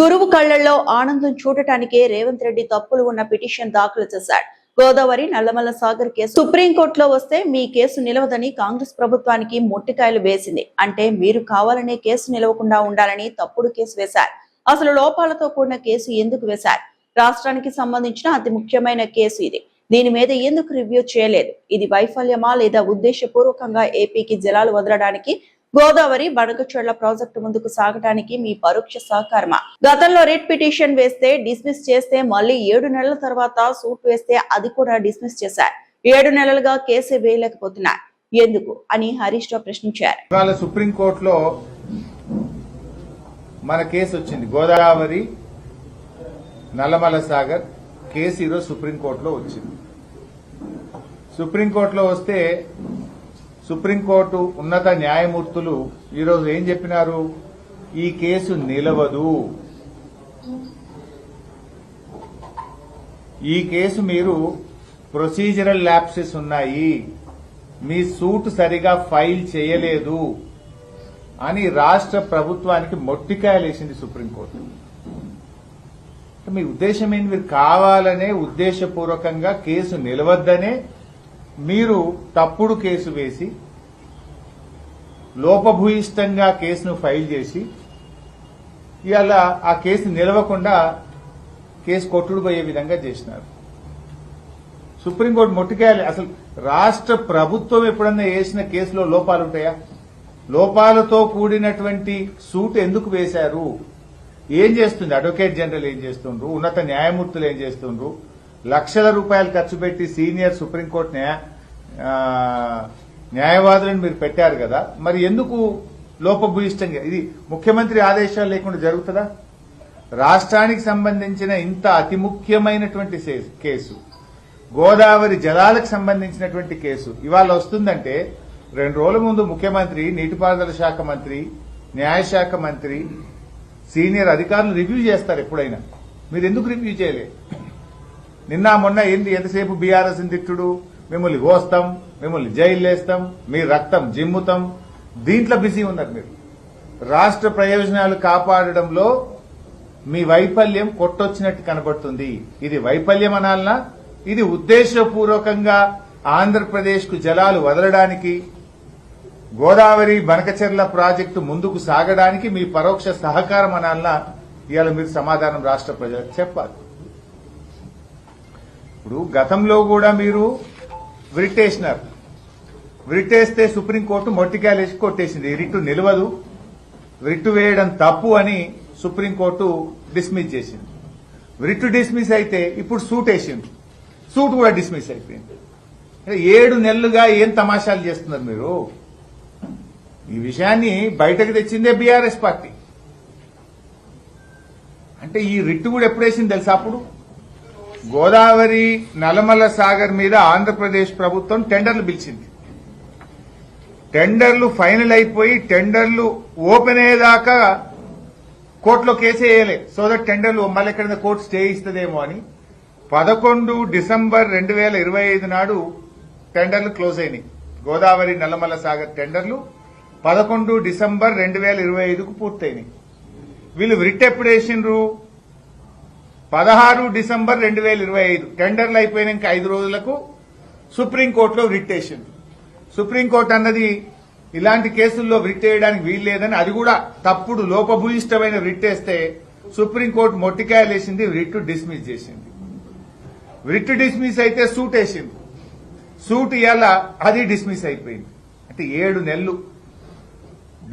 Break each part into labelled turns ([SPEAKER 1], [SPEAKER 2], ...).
[SPEAKER 1] గురువు కళ్లల్లో ఆనందం చూడటానికే రేవంత్ రెడ్డి తప్పులు ఉన్న పిటిషన్ దాఖలు చేశారు. గోదావరి నల్లమల్ల సాగర్ కేసు సుప్రీంకోర్టులో వస్తే మీ కేసు నిలవదని కాంగ్రెస్ ప్రభుత్వానికి మొట్టికాయలు వేసింది. అంటే మీరు కావాలనే కేసు నిలవకుండా ఉండాలని తప్పుడు కేసు వేశారు. అసలు లోపాలతో కూడిన కేసు ఎందుకు వేశారు? రాష్ట్రానికి సంబంధించిన అతి ముఖ్యమైన కేసు ఇది. దీని మీద ఎందుకు రివ్యూ చేయలేదు? ఇది వైఫల్యమా లేదా ఉద్దేశపూర్వకంగా ఏపీకి జలాలు వదలడానికి, గోదావరి బనకచెర్ల ప్రాజెక్టు ముందుకు సాగడానికి మీ పరోక్ష సహకారమా? గతంలో రిట్ పిటిషన్ వేస్తే డిస్మిస్ చేస్తే మళ్ళీ 7 నెలల తర్వాత సూట్ వేస్తే అది కూడా డిస్మిస్ చేశారు. 7 నెలలుగా కేసు వేయలేకపోతున్నారు ఎందుకు అని హరీష్ రావు ప్రశ్నించారు.
[SPEAKER 2] ఇవాళ సుప్రీంకోర్టులో మన కేసు వచ్చింది. గోదావరి నల్లమల్ల సాగర్ కేసు ఈరోజు సుప్రీంకోర్టులో వచ్చింది. సుప్రీంకోర్టులో వస్తే సుప్రీంకోర్టు ఉన్నత న్యాయమూర్తులు ఈరోజు ఏం చెప్పినారు? ఈ కేసు నిలవదు, ఈ కేసు మీరు ప్రొసీజరల్ ల్యాప్సెస్ ఉన్నాయి, మీ సూట్ సరిగా ఫైల్ చేయలేదు అని రాష్ట్ర ప్రభుత్వానికి మొట్టికాయలేసింది సుప్రీంకోర్టు. మీ ఉద్దేశం ఏంటి? మీరు కావాలనే ఉద్దేశపూర్వకంగా కేసు నిలవద్దనే మీరు తప్పుడు కేసు వేసి లోపభూయిష్టంగా కేసును ఫైల్ చేసి ఇవాళ ఆ కేసు నిలవకుండా కేసు కొట్టుడు పోయే విధంగా చేసినారు. సుప్రీంకోర్టు మొట్టికాయలు. అసలు రాష్ట్ర ప్రభుత్వం ఎప్పుడన్నా వేసిన కేసులో లోపాలు ఉంటాయా? లోపాలతో కూడినటువంటి సూట్ ఎందుకు వేశారు? ఏం చేస్తుంది అడ్వకేట్ జనరల్? ఏం చేస్తుండ్రు? ఉన్నత న్యాయమూర్తులు ఏం చేస్తుండ్రు? లక్షల రూపాయలు ఖర్చు పెట్టి సీనియర్ సుప్రీంకోర్టు న్యాయవాదులను మీరు పెట్టారు కదా, మరి ఎందుకు లోపభూయిష్టంగా? ఇది ముఖ్యమంత్రి ఆదేశాలు లేకుండా జరుగుతుందా? రాష్ట్రానికి సంబంధించిన ఇంత అతి ముఖ్యమైనటువంటి కేసు, గోదావరి జలాలకు సంబంధించినటువంటి కేసు ఇవాళ వస్తుందంటే 2 రోజుల ముందు ముఖ్యమంత్రి, నీటిపారుదల శాఖ మంత్రి, న్యాయశాఖ మంత్రి, సీనియర్ అధికారులు రివ్యూ చేస్తారు ఎప్పుడైనా. మీరు ఎందుకు రివ్యూ చేయలే? నిన్న మొన్న ఎంతసేపు బీఆర్ఎస్ తిట్టుడు, మిమ్మల్ని కోస్తాం, మిమ్మల్ని జైలు వేస్తాం, మీ రక్తం జిమ్ముతాం, దీంట్లో బిజీ ఉన్నారు మీరు. రాష్ట్ర ప్రయోజనాలు కాపాడడంలో మీ వైఫల్యం కొట్టొచ్చినట్టు కనబడుతుంది. ఇది వైఫల్యం అనాలనా? ఇది ఉద్దేశపూర్వకంగా ఆంధ్రప్రదేశ్ కు జలాలు వదలడానికి, గోదావరి బనకచెర్ల ప్రాజెక్టు ముందుకు సాగడానికి మీ పరోక్ష సహకారం అనాలనా? ఇవాళ మీరు సమాధానం రాష్ట్ర ప్రజలకు చెప్పాలి. ఇప్పుడు గతంలో కూడా మీరు విరిటేసినారు. విరిటేస్తే సుప్రీంకోర్టు మొట్టికాయలేసి కొట్టేసింది. రిట్టు నిలవదు, రిట్టు వేయడం తప్పు అని సుప్రీంకోర్టు డిస్మిస్ చేసింది. రిట్టు డిస్మిస్ అయితే ఇప్పుడు సూట్ వేసింది, సూట్ కూడా డిస్మిస్ అయిపోయింది. 7 నెలలుగా ఏం తమాషాలు చేస్తున్నారు మీరు? ఈ విషయాన్ని బయటకు తెచ్చిందే బీఆర్ఎస్ పార్టీ. అంటే ఈ రిట్టు కూడా ఎప్పుడేసింది తెలుసా? అప్పుడు గోదావరి నల్లమల్ల సాగర్ మీద ఆంధ్రప్రదేశ్ ప్రభుత్వం టెండర్లు పిలిచింది. టెండర్లు ఫైనల్ అయిపోయి టెండర్లు ఓపెన్ అయ్యేదాకా కోర్టులో కేసు వేయలే. సో దట్ టెండర్లు మళ్ళీ ఎక్కడైనా కోర్టు స్టే ఇస్తుందేమో అని 11 డిసెంబర్ 2025 నాడు టెండర్లు క్లోజ్ అయినాయి. గోదావరి నల్లమల్ల సాగర్ టెండర్లు 11 డిసెంబర్ 2025కు పూర్తయినాయి. వీళ్ళు రిట్ ఎప్పుడు వేసిండ్రు? 16 డిసెంబర్ 2025 టెండర్లు అయిపోయినాక 5 రోజులకు సుప్రీంకోర్టులో రిట్ వేసింది. సుప్రీంకోర్టు అన్నది ఇలాంటి కేసుల్లో రిట్ వేయడానికి వీలు లేదని, అది కూడా తప్పుడు లోపభూయిష్టమైన రిట్ వేస్తే సుప్రీంకోర్టు మొట్టికాయలేసింది, రిట్ డిస్మిస్ చేసింది. రిట్ డిస్మిస్ అయితే సూట్ వేసింది. సూట్ ఇవాళ అది డిస్మిస్ అయిపోయింది. అంటే 7 నెలలు,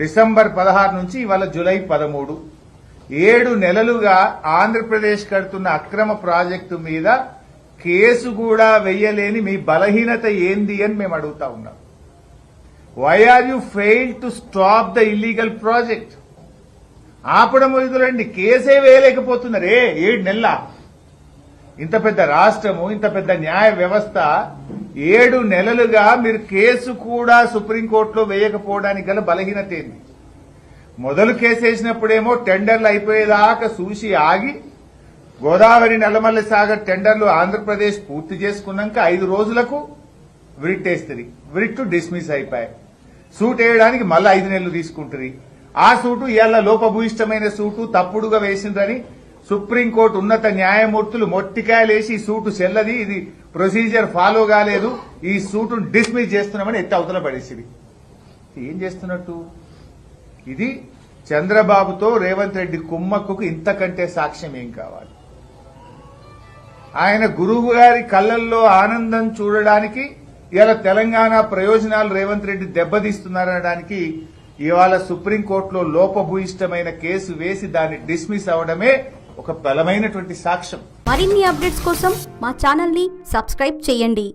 [SPEAKER 2] డిసెంబర్ 16 నుంచి ఇవాళ జూలై 13, 7 నెలలుగా ఆంధ్రప్రదేశ్ కడుతున్న అక్రమ ప్రాజెక్టు మీద కేసు కూడా వెయ్యలేని మీ బలహీనత ఏంది అని మేము అడుగుతా ఉన్నాం. Why are you fail to stop the illegal project? ఆపడం వదిలేండి, కేసే వేయలేకపోతున్నారే 7 నెలల. ఇంత పెద్ద రాష్ట్రము, ఇంత పెద్ద న్యాయ వ్యవస్థ 7 నెలలుగా మీరు కేసు కూడా సుప్రీంకోర్టులో వేయకపోవడానికి గల బలహీనత ఏంది? మొదలు కేసేసినప్పుడేమో టెండర్లు అయిపోయేదాకా చూసి ఆగి, గోదావరి నల్లమల్ల సాగర్ టెండర్లు ఆంధ్రప్రదేశ్ పూర్తి చేసుకున్నాక 5 రోజులకు విరిట్ వేస్తుంది. విరిట్ డిస్మిస్ అయిపోయాయి. సూట్ వేయడానికి మళ్ళీ 5 నెలలు తీసుకుంటుంది. ఆ సూటు ఇవాళ లోపభూయిష్టమైన సూటు తప్పుడుగా వేసిందని సుప్రీంకోర్టు ఉన్నత న్యాయమూర్తులు మొట్టికాయలేసి ఈ సూటు చెల్లది, ఇది ప్రొసీజర్ ఫాలో కాలేదు, ఈ సూటును డిస్మిస్ చేస్తున్నామని ఎత్తి అవతల పడేసింది. ఏం చేస్తున్నట్టు? ఇది చంద్రబాబుతో రేవంత్ రెడ్డి కుమ్మక్కుకు ఇంతకంటే సాక్ష్యం ఏం కావాలి? ఆయన గురువు గారి కళ్ళల్లో ఆనందం చూడడానికి ఇవాళ తెలంగాణ ప్రయోజనాలు రేవంత్ రెడ్డి దెబ్బతీస్తున్నారనడానికి ఇవాళ సుప్రీంకోర్టులో లోపభూయిష్టమైన కేసు వేసి దాన్ని డిస్మిస్ అవడమే ఒక బలమైనటువంటి సాక్ష్యం.
[SPEAKER 3] మరిన్ని అప్డేట్స్ కోసం మా ఛానల్ ని సబ్స్క్రైబ్ చేయండి.